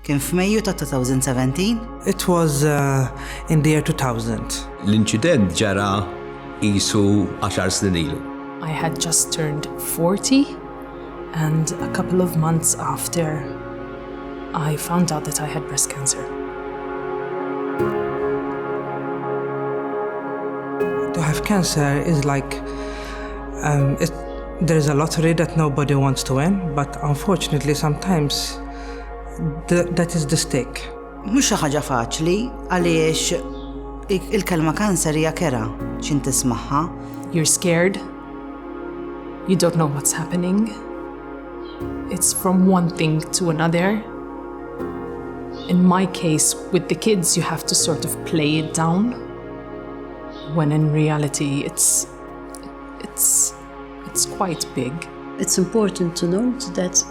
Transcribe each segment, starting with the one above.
Kien f'Mejju ta' 2017? It was in the year 2000. L-inċident ġara qisu 10 snin ilu. I had just turned 40, and a couple of months after, I found out that I had breast cancer. To have cancer is like, there's a lottery that nobody wants to win, but unfortunately sometimes that is the stake. Mhux xi ħaġa faċli għaliex il-kelma kanser hija kera x'int tismaħħa. You're scared. You don't know what's happening. It's from one thing to another. In my case, with the kids, you have to sort of play it down, when in reality it's quite big. It's important to note that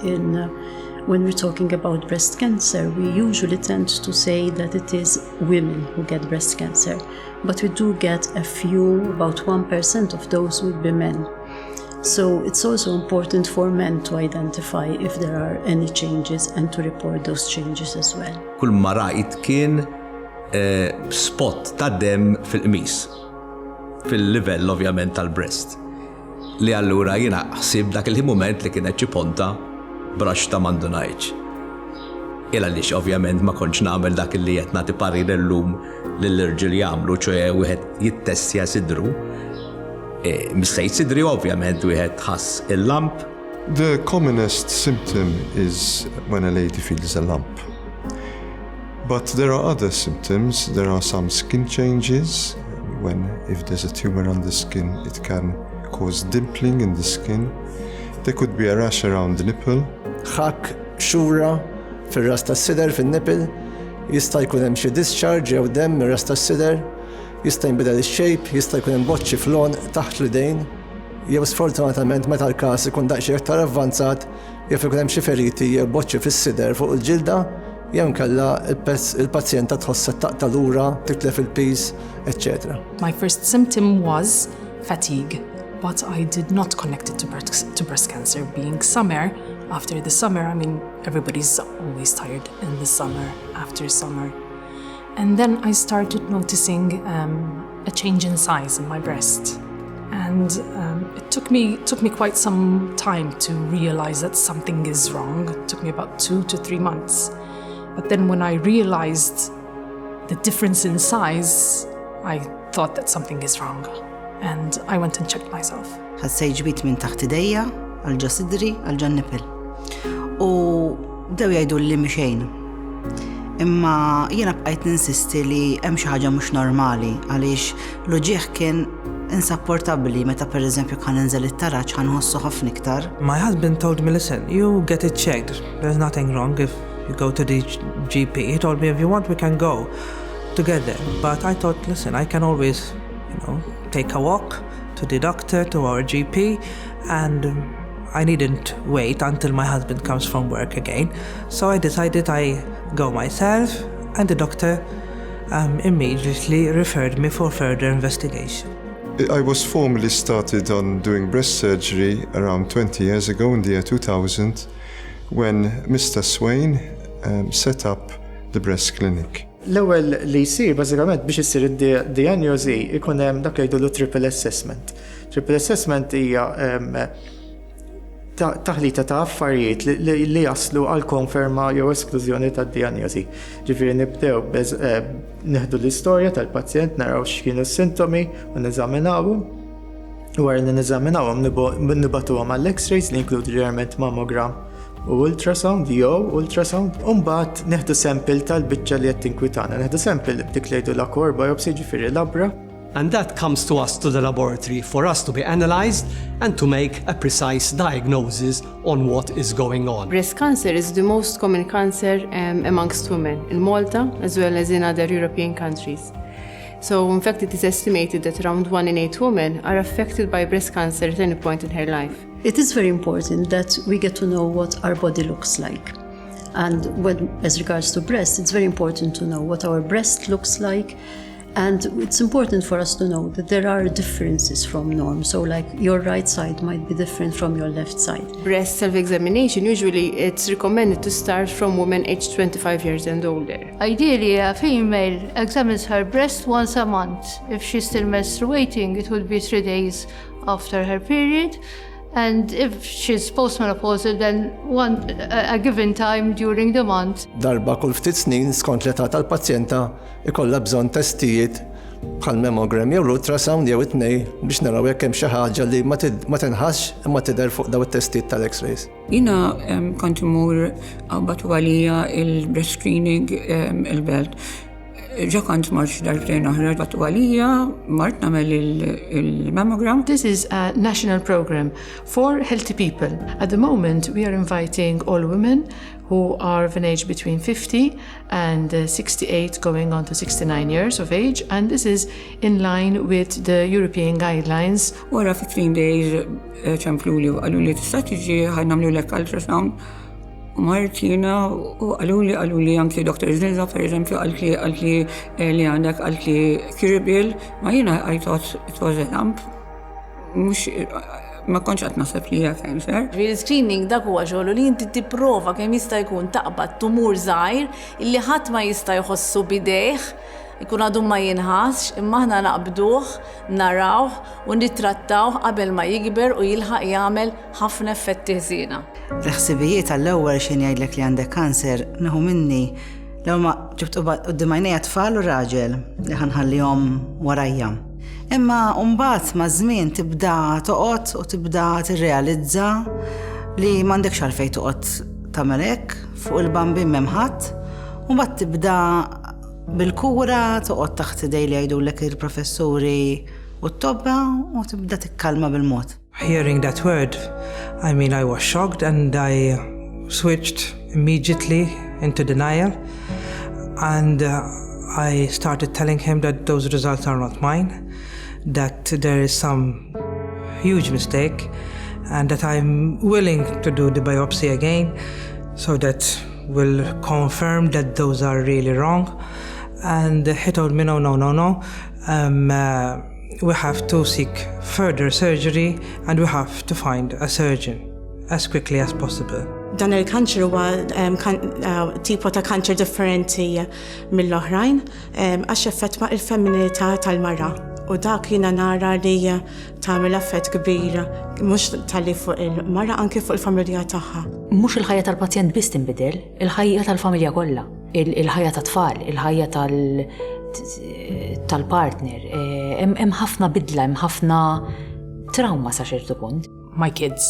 when we're talking about breast cancer, we usually tend to say that it is women who get breast cancer, but we do get a few, about 1% of those would be men. So it's also important for men to identify if there are any changes and to report those changes as well. Kull ma rajt kien spot ta' dem fil-qmis, fil-livell ovvjament tal-breast. Li allura jiena ħsib dak il-moment li kienet ċiponta brax ta' mandunajċ. Illa lix ovvjament ma konċ nagħmel dak li qed nagħti parir illum lill-irġiel jagħmlu, ċoe wieħed jittestja sidru. Mistejt sidri ovvjament wieħed ħass il-lamp. The commonest symptom is when a lady feels a lump. But there are other symptoms. There are some skin changes. If there's a tumor on the skin, it can cause dimpling in the skin. There could be a rash around the nipple. ħak xura fir-ras tas-sider fin-nipple, jista' jkun hemm xi discharge jew demm mir-ras tas-sider, jista' jinbidel ix-shape, jista' jkun hemm boċċi fl-għon taħt l-idejn, jew sfortunatament meta l-każ ikun daqsxejn aktar avvanzat, jew ikun hemm xi feriti jew boċċi fis-sider fuq il-ġilda, jew inkella il-pazjenta tħossha taqta' lura, titlef il-peace, etc. My first symptom was fatigue, but I did not connect it to breast cancer. Being summer, after the summer, I mean, everybody's always tired in the summer, after summer. And then I started noticing a change in size in my breast. And it took me quite some time to realize that something is wrong. It took me about 2 to 3 months. But then when I realized the difference in size, I thought that something is wrong. And I went and checked myself. ħassej ġbit minn taħt idejja, għal-ġa sidri, għal-ġa nipel. U dew jgħidu li mxejn. Imma jiena bqajt ninsisti li hemm xi ħaġa mhux normali għaliex l-uġieħ kien insupportabbli meta pereżempju kan inżel it-taraġġ ħanħossu ħafna iktar. My husband told me, listen, you get it checked. There's nothing wrong if you go to the GP. He told me, if you want, we can go together. But I thought, listen, I can always, take a walk to the doctor, to our GP, and I needn't wait until my husband comes from work again. So I decided I go myself, and the doctor immediately referred me for further investigation. I was formally started on doing breast surgery around 20 years ago in the year 2000 when Mr. Swain set up the breast clinic. L-ewwel li jsir bażikament biex issir id-dijanjosi ikun hemm dak li jgħidu triple assessment. Triple assessment hija taħlita ta' affarijiet li jaslu għal konferma jew esklużjoni tad-dijanjosi. Ġifieri nibdew nieħdu l-istorja tal-pazjent, naraw x'kienu s-sintomi u neżaminawhom. Wara li neżaminawhom nibagħtuhom għall-X-rays li jinkludi ġerment mammogram u ultrasound, ultrasound, u mbagħad neħdu sample tal-biċċa li qed tinkwitana. Neħdu sample dik li jgħidu l-akor biopsy ġifieri labra. And that comes to us to the laboratory for us to be analyzed and to make a precise diagnosis on what is going on. Breast cancer is the most common cancer amongst women in Malta as well as in other European countries. So in fact it is estimated that around 1 in 8 women are affected by breast cancer at any point in her life. It is very important that we get to know what our body looks like. And as regards to breast, it's very important to know what our breast looks like And it's important for us to know that there are differences from norm. So like your right side might be different from your left side. Breast self-examination, usually it's recommended to start from women aged 25 years and older. Ideally, a female examines her breast once a month. If she's still menstruating, it would be 3 days after her period. And if she's postmenopausal, then a given time during the month. Darba kull ftit snin skont l-età tal-pazjenta ikollha bżonn testijiet bħal mammogram jew ultrasound jew it-tnejn biex naraw jekk hemm xi ħaġa li ma tinħassx imma tidher fuq daw it-testijiet tal-X-rays. Jiena kont imur qabad għalija il-breast screening il-belt. Ġa kont marx darbtejn oħra batu għalija, mart nagħmel il-mammogram. This is a national program for healthy people. At the moment, we are inviting all women who are of an age between 50 and 68 going on to 69 years of age, and this is in line with the European guidelines. Wara 15 days ċemplu li għallu li tista' tiġi ħajnamlu lek ultrasound. Martina u għallu li anki Dr. Zilza, per eżempju, għalli li għandek għalli curable, ma jina I thought it was a lump. Mux, ma konċ għat nasab li hija cancer. Il-screening dak huwa xogħol li inti tipprova kemm jista' jkun taqbad tumur żgħir illi ħadd ma jista' jħossu bidejh, ikun għadu ma jinħassx, imma aħna naqbduh, narawh u nittrattawh qabel ma jikber u jilħaq jagħmel ħafna effetti ħżiena. L-ħsibijiet għall-ewwel xejn jgħidlek li għandek kanser neħu minni lew ma ġibt quddiem għajnejja tfal u raġel li ħanħallihom warajja. Imma mbagħad ma' żmien tibda toqgħod u tibda tirrealizza li m'għandekx għalfejn toqgħod tagħmel hekk fuq il-bambin m'hemm ħadd u mbagħad tibda bil-kura toqgħod taħt idej li jgħidulek il-professuri u t-tobba u tibda tikkalma bil-mod. Hearing that word, I mean, I was shocked and I switched immediately into denial. And I started telling him that those results are not mine, that there is some huge mistake, and that I'm willing to do the biopsy again so that will confirm that those are really wrong. And he told me, no. We have to seek further surgery and we have to find a surgeon as quickly as possible. Dan il-kanċer huwa tipo ta' kanċer differenti mill-oħrajn għax effettwa il-femminilità tal-mara. U dak jiena nara li tagħmel effett kbir mhux tali fuq il-mara anke fuq il-familja tagħha. Mhux il-ħajja tal-pazjent biss tinbidel, il-ħajja tal-familja kollha, il-ħajja tat-tfal, il-ħajja tal-partner. Hemm ħafna bidla, hemm ħafna trauma sa ċertu punt. My kids.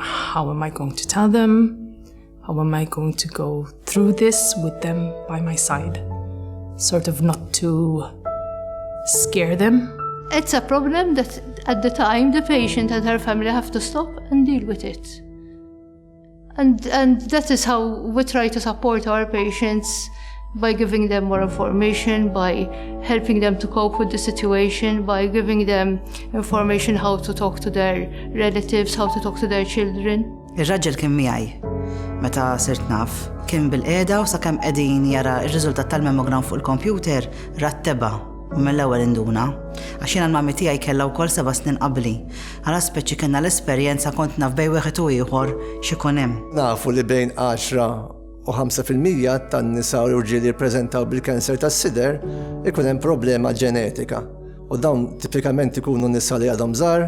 How am I going to tell them? How am I going to go through this with them by my side? Sort of not to scare them. It's a problem that at the time the patient and her family have to stop and deal with it. And that is how we try to support our patients, by giving them more information, by helping them to cope with the situation, by giving them information how to talk to their relatives, how to talk to their children. Ir-raġel kien miegħi meta sirt naf, kien bil-qiegħda u sakemm qegħdin jara r-riżultat tal-mammogram fuq il-kompjuter ratteba u mill-ewwel induna. Għax jiena l-mammi tiegħi kellha wkoll 7 snin qabli. Għal speċi kellna l-esperjenza kont naf bejn wieħed u ieħor x'ikun hemm. Nafu li bejn 10 u 5% tan-nisa u l-irġiel li jippreżentaw bil-kanser tas-sider ikun hemm problema ġenetika. U dawn tipikament ikunu nisa li għadhom żgħar,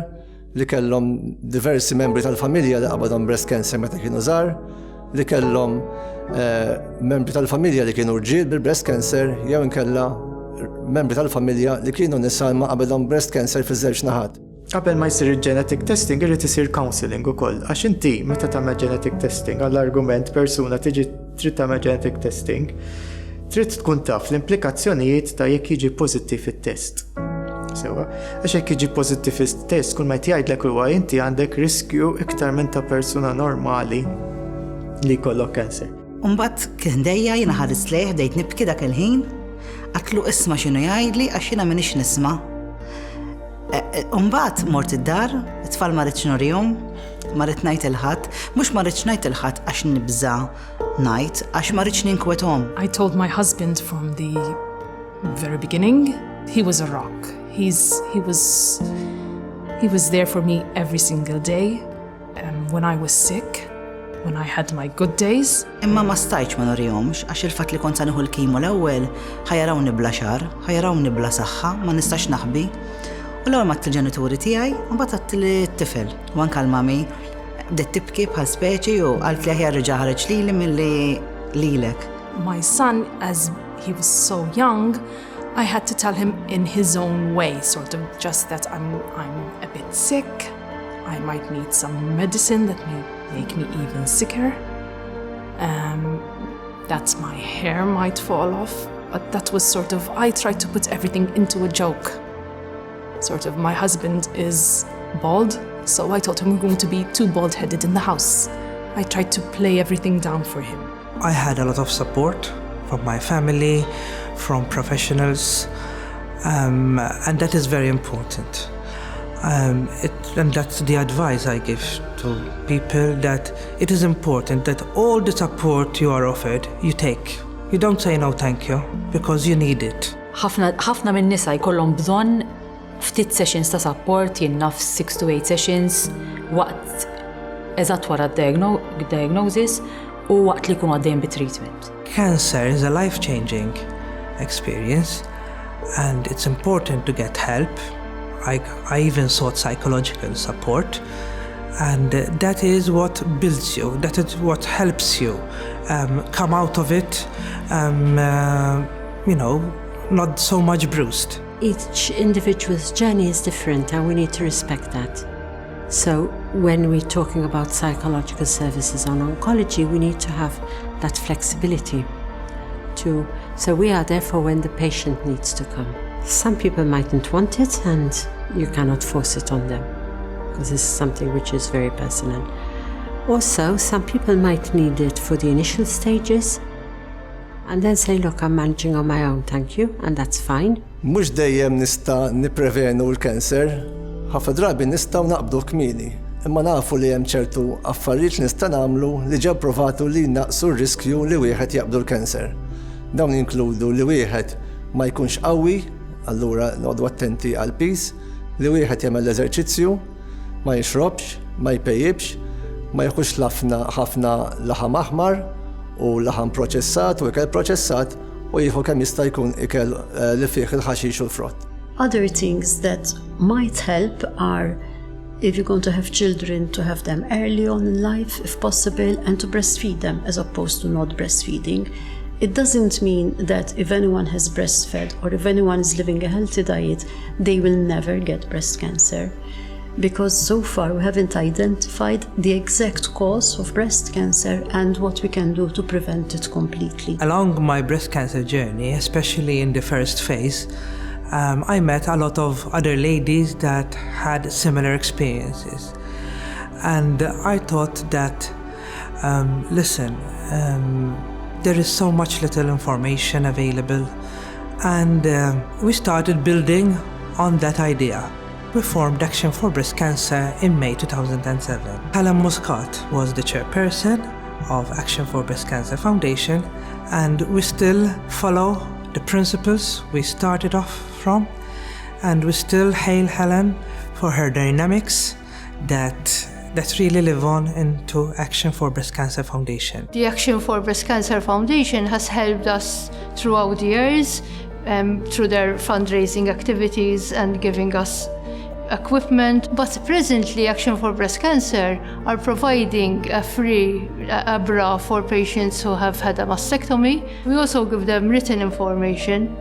li kellhom diversi membri tal-familja li qabadhom breast cancer meta kienu żgħar, li kellhom membri tal-familja li kienu rġiel bil-breast cancer jew inkella membri tal-familja li kienu nisa ma qabadhom breast cancer fiż-żewġ naħat. Qabel ma jsir il-genetic testing irid isir counseling ukoll għax inti meta tagħmel genetic testing għall-argument persuna tiġi trid tagħmel genetic testing, trid tkun taf l-implikazzjonijiet ta' jekk jiġi pożittiv it-test. Sewa, għax jekk jiġi pożittiv it-test kull ma jgħidlek huwa inti għandek riskju iktar minn ta' persuna normali li jkollok kanser. Mbagħad kien dejja jiena ħares lejh bdejt nibki dak il-ħin, għatlu isma' x'inhu jgħidli għax jiena m'iniex nisma'. Mbagħad mort id-dar, it-tfal ma rridx nurihom, ma rrid ngħid il-ħadd, mhux ma rridx ngħid il-ħadd għax nibża ngħid, għax ma rridx ninkwethom. I told my husband from the very beginning, he was a rock. He was there for me every single day. When I was sick, when I had my good days. Imma ma stajċ ma norihomx għax il-fatt li kont sa nieħu l-kimo l-ewwel ħajjarawni bla xar, ħajjarawni bla saħħa, ma nistax naħbi. U l-ewwel mat il-ġenituri tiegħi u mbagħad għadt t-tifel. U anke l-mami bdiet tibki bħal speċi u qalt li aħjar reġa' ħareġ lili milli lilek. My son, as he was so young, I had to tell him in his own way, sort of just that I'm a bit sick. I might need some medicine that may make me even sicker. That my hair might fall off. But that was sort of, I tried to put everything into a joke. Sort of, my husband is bald, so I told him we're going to be two bald-headed in the house. I tried to play everything down for him. I had a lot of support from my family, from professionals, and that is very important. And that's the advice I give to people, that it is important that all the support you are offered, you take. You don't say no thank you, because you need it. ħafna minn nisa jkollhom bżonn ftit sessions ta' support, jinnaf 6 to 8 sessions, waqt eżatt wara d-diagnosis u waqt li jkunu għaddejjin bit-treatment. Cancer is a life-changing experience, and it's important to get help. I even sought psychological support, and that is what builds you, that is what helps you come out of it, not so much bruised. Each individual's journey is different, and we need to respect that. So when we're talking about psychological services on oncology, we need to have that flexibility so we are there for when the patient needs to come. Some people mightn't want it, and you cannot force it on them, because this is something which is very personal. Also, some people might need it for the initial stages, and then say, look, I'm managing on my own, thank you, and that's fine. Mhux dejjem nista' nipprevenu l-kanser, ħafna drabi nistgħu naqbdu kmieni, imma nafu li hemm ċertu affarijiet li nista' nagħmlu li ġew provatu li naqsu r-riskju li wieħed jaqbdu l-kanser. Dawn inkludu li wieħed ma jkunx qawwi, allura noqgħdu attenti għal peace, li wieħed jagħmel l-eżerċizzju, ma jixrobx, ma jpejjibx, ma jieħux ħafna laħam aħmar u laħam proċessat u ikel proċessat u jieħu kemm jista' jkun ikel li fih il-ħaxix u l-frott. Other things that might help are, if you're going to have children, to have them early on in life, if possible, and to breastfeed them as opposed to not breastfeeding. It doesn't mean that if anyone has breastfed or if anyone is living a healthy diet, they will never get breast cancer. Because so far we haven't identified the exact cause of breast cancer and what we can do to prevent it completely. Along my breast cancer journey, especially in the first phase, I met a lot of other ladies that had similar experiences. And I thought that, there is so much little information available, and we started building on that idea. We formed Action for Breast Cancer in May 2007. Helen Muscat was the chairperson of Action for Breast Cancer Foundation, and we still follow the principles we started off from, and we still hail Helen for her dynamics that really live on into Action for Breast Cancer Foundation. The Action for Breast Cancer Foundation has helped us throughout the years through their fundraising activities and giving us equipment, but presently Action for Breast Cancer are providing a free bra for patients who have had a mastectomy. We also give them written information,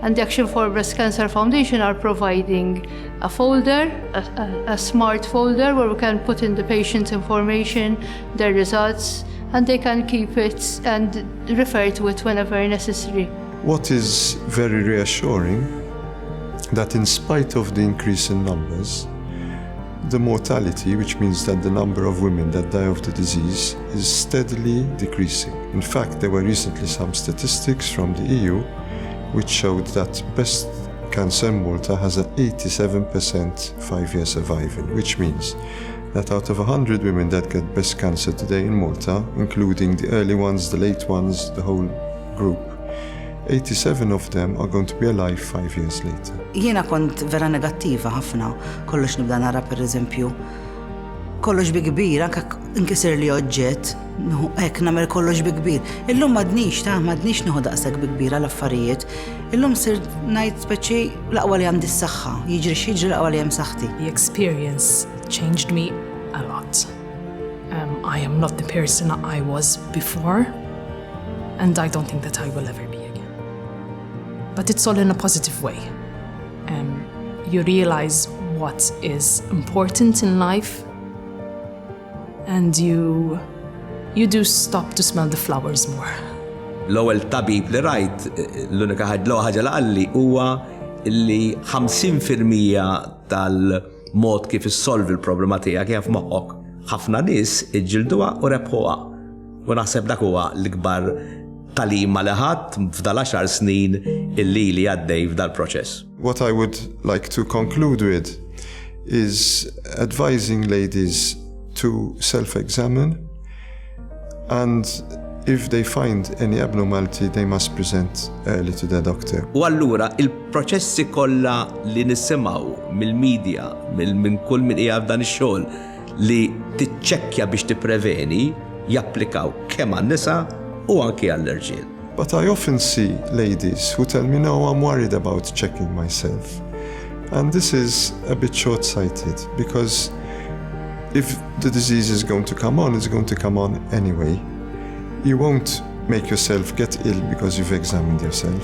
and the Action for Breast Cancer Foundation are providing a folder, a smart folder where we can put in the patient's information, their results, and they can keep it and refer to it whenever necessary. What is very reassuring, that in spite of the increase in numbers, the mortality, which means that the number of women that die of the disease, is steadily decreasing. In fact, there were recently some statistics from the EU which showed that breast cancer in Malta has an 87% 5-year survival, which means that out of 100 women that get breast cancer today in Malta, including the early ones, the late ones, the whole group, 87 of them are going to be alive 5 years later. Jiena kont vera negattiva ħafna, kollox nibda nara pereżempju. Kollox bi kbir, anke inkisir li oġġett, hekk nagħmel kollox bi kbir. Illum m'għadniex nieħu daqshekk bi kbir għall-affarijiet. Illum sirt ngħid speċi l-aqwa li għandi s-saħħa, jiġri x'jiġri l-aqwa li hemm saħħti. The experience changed me a lot. I am not the person I was before, and I don't think that I will ever be again. But it's all in a positive way. You realize what is important in life, and you do stop to smell the flowers more. L-ewwel tabib li rajt, l-unika ħaġa li qalli huwa li 50% tal-mod kif issolvi l-problema tiegħek kif moħħok ħafna nies iġġilduha u rebħuha. U naħseb dak huwa l-ikbar talima li ħadd f'dal-10 snin illi li għaddej f'dal-proċess. What I would like to conclude with is advising ladies to self-examine, and if they find any abnormality, they must present early to their doctor. U allura il-proċessi kollha li nisimgħu mill-medja, minn kull min qiegħed f'dan ix-xogħol li tiċċekkja biex tippreveni japplikaw kemm għan-nisa u anke għall-irġiel. But I often see ladies who tell me, no, I'm worried about checking myself. And this is a bit short-sighted, because if the disease is going to come on, it's going to come on anyway. You won't make yourself get ill because you've examined yourself.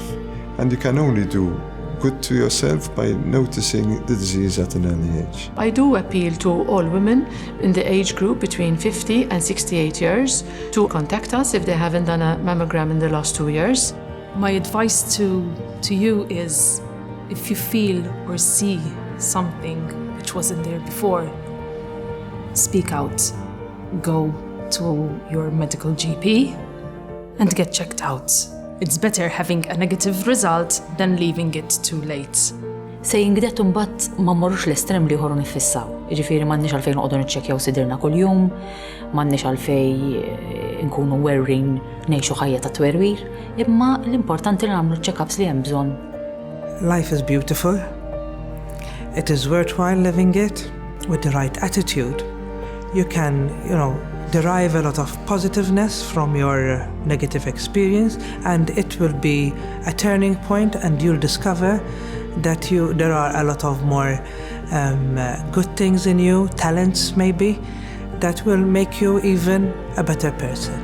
And you can only do good to yourself by noticing the disease at an early age. I do appeal to all women in the age group between 50 and 68 years to contact us if they haven't done a mammogram in the last 2 years. My advice to you is, if you feel or see something which wasn't there before, speak out. Go to your medical GP and get checked out. It's better having a negative result than leaving it too late. Saying that mbagħad ma mmorrux l-estrem li ħorru nifissaw. Jiġifieri m'għandniex għalfejn noqogħdu niċċekkjaw sidirna kuljum, m'għandniex għalfejn nkunu werrin ngħixu ħajja ta' twerwir, imma l-importanti li nagħmlu check-ups li hemm bżonn. Life is beautiful. It is worthwhile living it with the right attitude. You can, derive a lot of positiveness from your negative experience, and it will be a turning point, and you'll discover that there are a lot of more good things in you, talents maybe, that will make you even a better person.